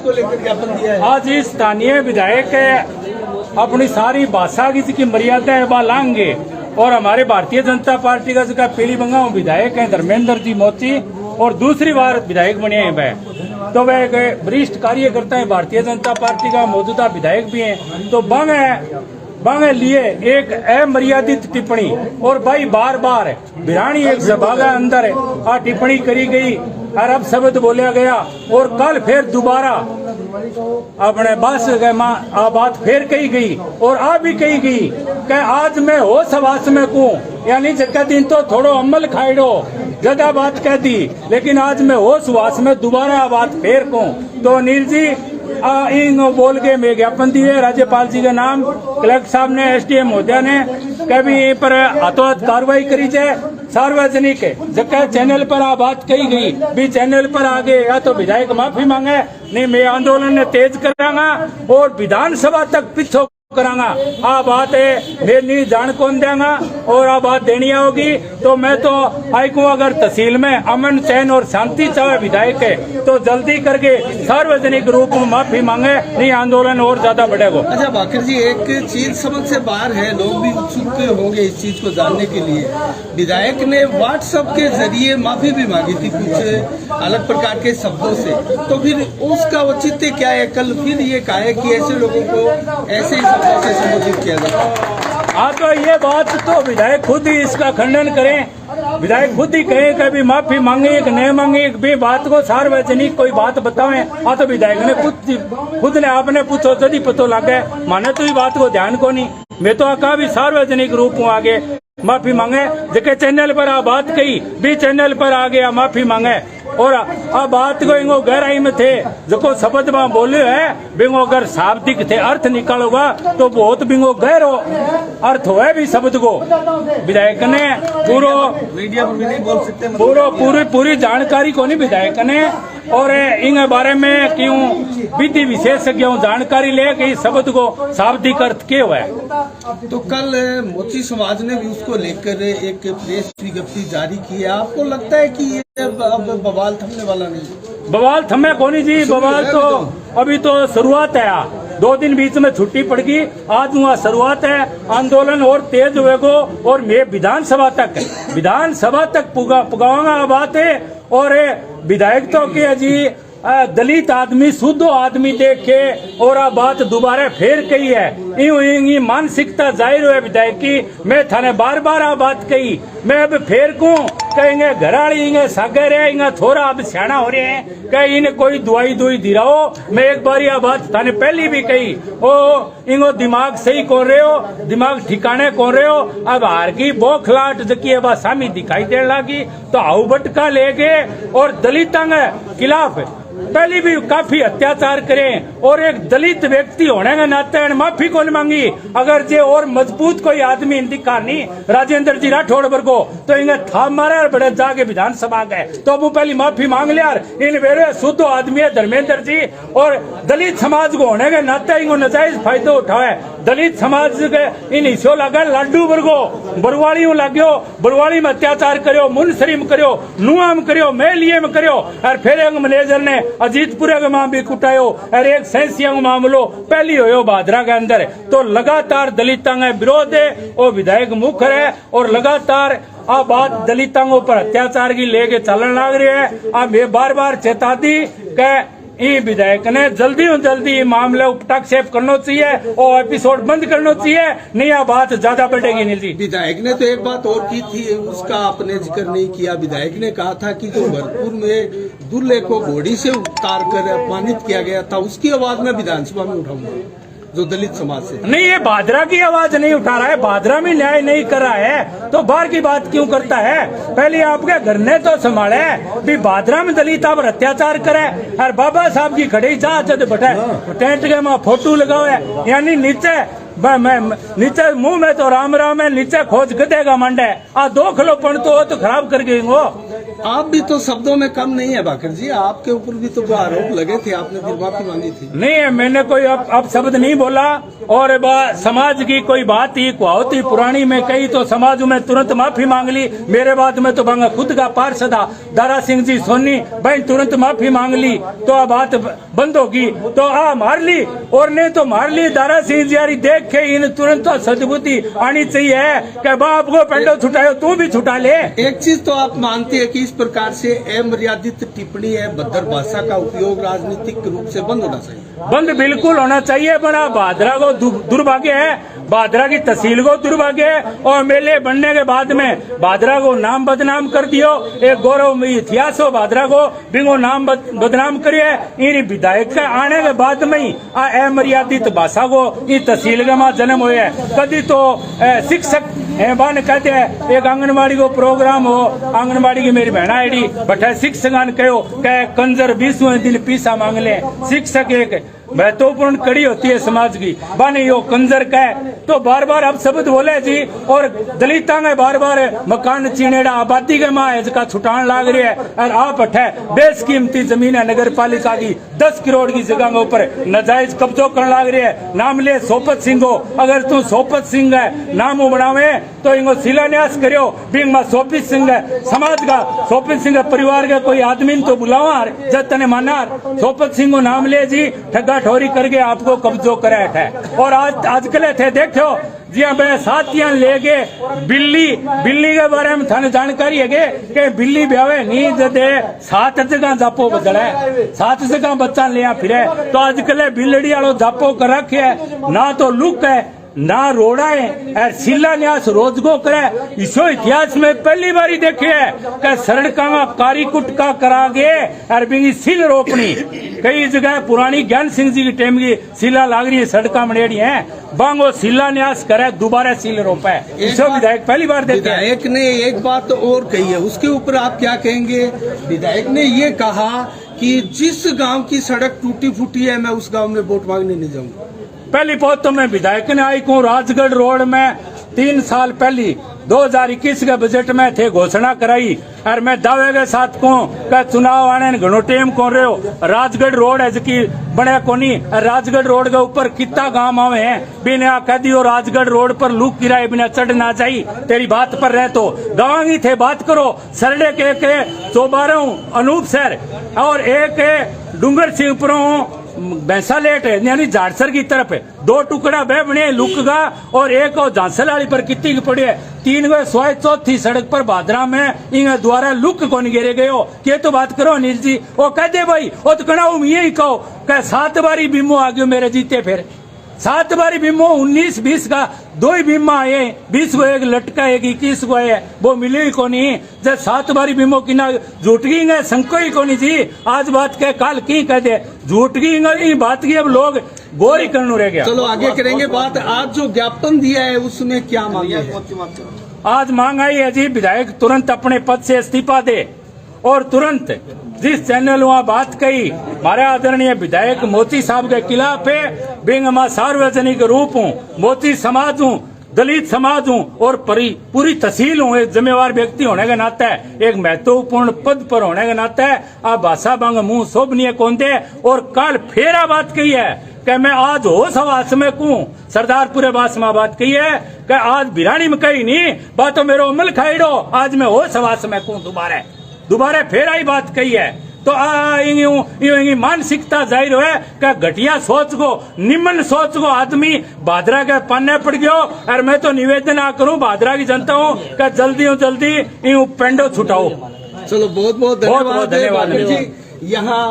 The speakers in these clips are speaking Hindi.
को लेकर ज्ञापन दिया है। आज ही स्थानीय विधायक अपनी सारी भाषा की मर्यादा लाएंगे और हमारे भारतीय जनता पार्टी का जो पीली बंगाल विधायक है धर्मेंद्र जी मोची और दूसरी बार विधायक बने हैं वह, तो वह एक वरिष्ठ कार्यकर्ता है भारतीय जनता पार्टी का, मौजूदा विधायक भी हैं। तो बांगे लिए एक अमर्यादित टिप्पणी और भाई बार बार बिरानी एक सभा के अंदर टिप्पणी करी गई और अब शब्द बोला गया और कल फिर दोबारा अपने बस बात फिर कही गई और आ भी कही गई कि आज मैं हो सवास में को, यानी जगह दिन तो थोड़ो अमल खाइडो ज्यादा बात कह दी, लेकिन आज मैं हो सुवास में दोबारा बात फिर को। तो अनिल जी इन बोल के मैं ज्ञापन दिए राज्यपाल जी का नाम, कलेक्टर साहब ने, एसडीएम महोदया ने कभी पर हाथों हाथ कार्रवाई करी जाए। सार्वजनिक जगह चैनल पर आ बात कही गई भी चैनल पर आगे या तो विधायक माफी मांगे, नहीं मैं आंदोलन ने तेज करांगा और विधानसभा तक पिछो करांगा। आ बात है मेरी जान कौन देगा और आ बात देनी होगी। तो मैं तो आई को अगर तहसील में अमन चैन और शांति चाहे विधायक है तो जल्दी करके सार्वजनिक रूप में माफी मांगे, नहीं आंदोलन और ज्यादा बढ़ेगा। अच्छा भाकर जी, एक चीज समझ से बाहर है, लोग भी उत्सुक होंगे इस चीज को जानने के लिए। विधायक ने व्हाट्सएप के जरिए माफी भी मांगी थी कुछ अलग प्रकार के शब्दों से, तो फिर उसका औचित्य क्या है? कल फिर ये कहा है कि ऐसे लोगों को ऐसे से संबोधित किया जाता। हाँ, तो ये बात तो विधायक खुद ही इसका खंडन करें, विधायक खुद ही कहें कि अभी माफी मांगे कि नहीं मांगे, भी बात को सार्वजनिक कोई बात बताएं। हाँ, तो विधायक ने खुद ने आपने पूछो यदि पता लगे, माने तो ये बात को ध्यान को नहीं। मैं तो कहा भी सार्वजनिक रूप में आगे माफी मांगे, जगह चैनल पर आ बात कही भी चैनल पर आ गया माफी मांगे और आ बात को इंगो गहराई में थे जो शब्द में बोले है बिंगो अगर शाब्दिक थे अर्थ निकालोगा तो बहुत बिंगो गहरो अर्थ हो भी शब्द को। विधायक ने मीडिया में भी नहीं बोल सकते, पूरी जानकारी को नहीं विधायक ने और इन बारे में क्यों विधि विशेषज्ञ जानकारी ले कि शब्द को शाब्दिक अर्थ क्या हुआ है। तो कल मोची समाज ने भी उसको लेकर एक प्रेस विज्ञप्ति जारी की है। आपको लगता है कि ये अब बवाल थमने वाला नहीं? बवाल थमे कोनी जी, बवाल तो अभी तो शुरुआत है। 2 दिन बीच में छुट्टी पड़ गई, आज वहाँ शुरुआत है। आंदोलन और तेज हुएगो और मैं विधानसभा तक पुगाऊंगा बात है। और विधायक तो के जी दलित आदमी शुद्ध आदमी देख के और आ बात दोबारा फिर कही है। यूं मानसिकता जाहिर है विधायक की। मैं थाने बार बार आ बात कही, मैं अब फिर को कहेंगे घराड़ी इंगे सागर है इंगे थोड़ा अब सियाना हो रहे हैं कहीं इन्हें कोई दुआई दी रहो। मैं एक बार यह बात थाने पहली भी कही, ओ इंगो दिमाग सही कौन रहे हो, दिमाग ठिकाने कौन रहे हो। अब हार की बोखलाट जकी अब सामी दिखाई देने लगी तो हाउ बटका ले गए और दलितां के खिलाफ पहले भी काफी अत्याचार करें और एक दलित व्यक्ति होने के नाते माफी कौन मांगी। अगर जे और मजबूत कोई आदमी दिखा नहीं राजेंद्र जी राठौड़ वर्गो तो इन्हें था मारा बड़े जाके विधानसभा गए तो अब पहली माफी मांग लिया। इन वेरे शुद्ध आदमी है धर्मेंद्र जी और दलित समाज को होने के नाते इनको नजायज फायदो उठावे। दलित समाज के इन हिस्सों लगा लाडू वर्गो बरवाड़ी लाग्यो, बरवाड़ी में अत्याचार करो, मुनसरी में करो, नुआ में करो, मेलिए में करो और फिर एक मैनेजर ने अजीतपुरे का मामला भी कुटायो और एक सैंसिया का मामलो पहली हो भादरा के अंदर। तो लगातार दलितां का विरोध है और विधायक मुखर है और लगातार आ बात दलितांगों पर अत्याचार की लेके चलन लग रही है। अब ये बार बार चेता दी कि ये विधायक ने जल्दी मामले उपटाक्षेप करना चाहिए और एपिसोड बंद करना चाहिए, नहीं यह बात ज्यादा बढ़ेगी। नील जी, विधायक ने तो एक बात और की थी, उसका आपने जिक्र नहीं किया। विधायक ने कहा था कि जो भरतपुर में दूल्हे को घोड़ी से उतार कर अपमानित किया गया था उसकी आवाज में विधानसभा में उठाऊंगा, जो दलित समाज से। नहीं, ये भादरा की आवाज नहीं उठा रहा है, भादरा में न्याय नहीं कर रहा है तो बाहर की बात क्यों करता है। पहले आपके घर ने तो संभाले भी भादरा में दलित पर अत्याचार करे और बाबा साहब की खड़ी चाह बैठे टेंट के वहां फोटो लगावे, यानी नीचे मुंह में तो राम राम है, नीचे खोज गदेगा मंडे आ 2 खिलोपन तो खराब कर गई वो। आप भी तो शब्दों में कम नहीं है बाकर जी, आपके ऊपर भी तो आरोप लगे थे, आपने फिर माफी मांगी थी। नहीं, मैंने कोई अब शब्द नहीं बोला। और समाज की कोई बात ही कुआवती पुरानी में कही तो समाज में तुरंत माफी मांग ली। मेरे बाद में तो बांगा खुद का पार्षद दारा सिंह जी सोनी भाई तुरंत माफी मांग ली तो आ बात बंद होगी, तो आ मार ली और नहीं तो मार ली। दारा सिंह जी यारी देख के इन तुरंत तो सद्बुद्धि आनी चाहिए कि बाप को पेंडो छुटाओ, तू भी छुटा ले। एक चीज तो आप मानते हैं कि इस प्रकार से अमर्यादित टिप्पणी है, भद्दर भाषा का उपयोग राजनीतिक रूप से बंद होना चाहिए। बंद बिल्कुल होना चाहिए। बड़ा भादरा को दुर्भाग्य है, भादरा की तहसील को दुर्भाग्य है। और मेले बनने के बाद में भादरा को नाम बदनाम कर दियो, एक गौरव इतिहास हो भादरा को बिंगो नाम बदनाम करिए। इन विधायक के आने के बाद में ही अमर्यादित भाषा को इस तहसील के मां जन्म हुए है। कभी तो शिक्षक बान कहते हैं एक आंगनबाड़ी को प्रोग्राम हो, आंगनबाड़ी की मेरी बहना आईडी बटा शिक्षकान कहो कह कंजर 20वें दिन पीसा मांग ले। शिक्षक एक महत्वपूर्ण कड़ी होती है समाज की, बाने यो कंजर कह तो बार बार अब शब्द बोले जी। और दलिता में बार बार मकान चीनेड़ा आबादी के माँ इसका छुटान लाग रही है। और आप अठे बेशकीमती जमीन है नगर पालिका की 10 करोड़ की जगह के ऊपर नाजायज कब्जो करने लाग रही है। नाम ले सोपत सिंह हो, अगर तू सोपत सिंह है नाम बनावे तो इनको शिलान्यास करियो। बिंग मा सोपित सिंह है समाज का, सोपित सिंह परिवार का कोई आदमी तो बुलावा जब तने मानार सोपत सिंह को नाम ले जी ठगा ठोरी करके आपको कब्जो करे है। और आजकल थे देखो जी मैं साथियां लेके बिल्ली के बारे में थाने जानकारी है कि बिल्ली ब्यावे नहीं जदे 7 जगह जापो बदला है, 7 जगह बच्चा लिया फिरे। तो आजकल बिल्लड़ी वालों जापो कर रखे है, ना तो लुक है ना रोड़ा है। शिलान्यास रोज को करे इसो इतिहास में पहली बारी देखे है कि सड़का में कारी कुटका करा गे और बिंगी सिल रोपनी। कई जगह पुरानी ज्ञान सिंह जी की टेम की सिला लाग रही है, सड़का मनेड़ी है बांगो शिलान्यास करे दोबारा सिल रोपा है। इसो विधायक पहली बार देखे। विधायक ने एक बात और कही है, उसके ऊपर आप क्या कहेंगे? विधायक ने ये कहा कि जिस गांव की सड़क टूटी फूटी है मैं उस गांव में वोट मांगने नहीं जाऊंगा। पहली बात तो मैं विधायक ने आई को राजगढ़ रोड में 3 साल पहले 2021 के बजट में थे घोषणा कराई और मैं दावे के साथ को चुनाव आने घणो टेम को रहे हो। राजगढ़ रोड है जबकि बने कोनी, राजगढ़ रोड के ऊपर कितना गांव आवे हैं बिना कह दियो राजगढ़ रोड पर लूक किराए बिना चढ़ ना जाई। तेरी बात पर रहे तो गाँव थे बात करो। सरडे के 14 अनूप सर और एक डूंगर सिंहपुरों भैंसा लेट है यानी झाड़सर की तरफ है। 2 टुकड़ा बह बने लुक का और एक झांसल वाली पर कितनी की पड़ी है। 3 गो स्वाय चौथी सड़क पर भादरा में इन द्वारा लुक को गिरे गए हो के तो बात करो अनिल जी। वो कह दे भाई वो तो कहना यही कहो कह 7 बारी बीमो आ गयो मेरे जीते फिर 7 बारी बीमो 19-20 का 2 ही बीमा आए, 20 को एक लटका एक 21 को है वो मिले ही को नहीं। जब 7 बारी बीमो की ना झूठ गई संको ही को नहीं जी। आज बात कह काल की कह दे झूठ गई बात की अब लोग गौर ही करने रह गया। चलो आगे करेंगे बात। आज जो ज्ञापन दिया है उसमें क्या मांग है? आज मांग आई है जी विधायक तुरंत अपने पद से इस्तीफा दे और तुरंत जिस चैनल वहाँ बात कही हमारे आदरणीय विधायक मोती साहब के खिलाफ है बिंग मा सार्वजनिक रूप हूँ, मोती समाज हूँ, दलित समाज हूँ और पूरी तहसील हूँ। एक जिम्मेवार व्यक्ति होने के नाते एक महत्वपूर्ण पद पर होने के नाते आप भाषा बंग मुंह शोभनीय कौन दे। और कल फेरा बात कही है कि मैं आज होश हवास में कहूँ सरदारपुरे बास में बात कही है कि आज बिरानी में कही नहीं बात मेरे उमल खाईडो आज मैं होश हवास में कहूँ दोबारा फेर आई बात कही है। तो मानसिकता जाहिर है कि घटिया सोच को निम्न सोच को आदमी भादरा के पन्ने पड़ गयो। और मैं तो निवेदन करूं भादरा की जनता हूं कि जल्दी यूं पेंडो छुटाओ। चलो बहुत बहुत धन्यवाद जी। यहाँ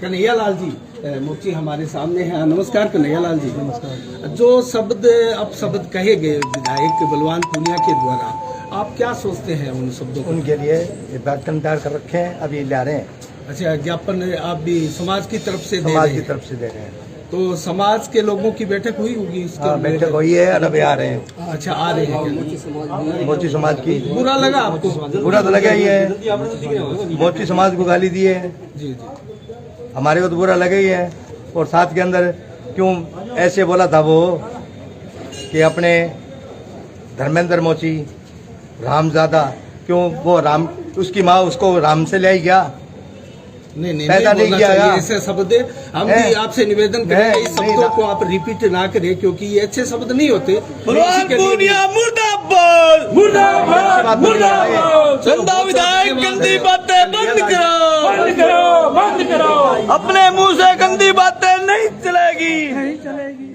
कन्हैया लाल जी मोची हमारे सामने हैं। नमस्कार कन्हैया लाल जी। नमस्कार। जो शब्द कहे गए विधायक बलवान पूनिया के द्वारा आप क्या सोचते हैं उन शब्दों को? उनके लिए ज्ञापन तैयार कर रखे हैं, अभी ला रहे हैं। अच्छा, ज्ञापन आप भी समाज की तरफ से दे रहे हैं। तो समाज के लोगों की बैठक हुई होगी? बैठक हुई है और अभी आ रहे हैं। अच्छा, आ रहे हैं। मोची समाज की बुरा लगा आपको? बुरा तो लगा ही है, मोची समाज को गाली दी है जी। हमारे को तो बुरा लगा ही है। और साथ के अंदर क्यों ऐसे बोला था वो कि अपने धर्मेंद्र मोची रामजादा क्यों वो उसकी माँ उसको राम से ले आई क्या? नहीं पैदा नहीं बोलना किया चाहिए यार। ऐसे शब्द। हम भी आपसे निवेदन करेंगे इस नहीं, शब्दों को आप रिपीट ना करें, क्योंकि ये अच्छे शब्द नहीं होते। बलवान पूनिया मुर्दाबाद, मुर्दाबाद मुर्दाबाद। चंदा विधायक गंदी बातें बंद करो, बंद करो बंद करो। अपने मुंह से गंदी बातें नहीं चलेगी। नहीं चलेगी।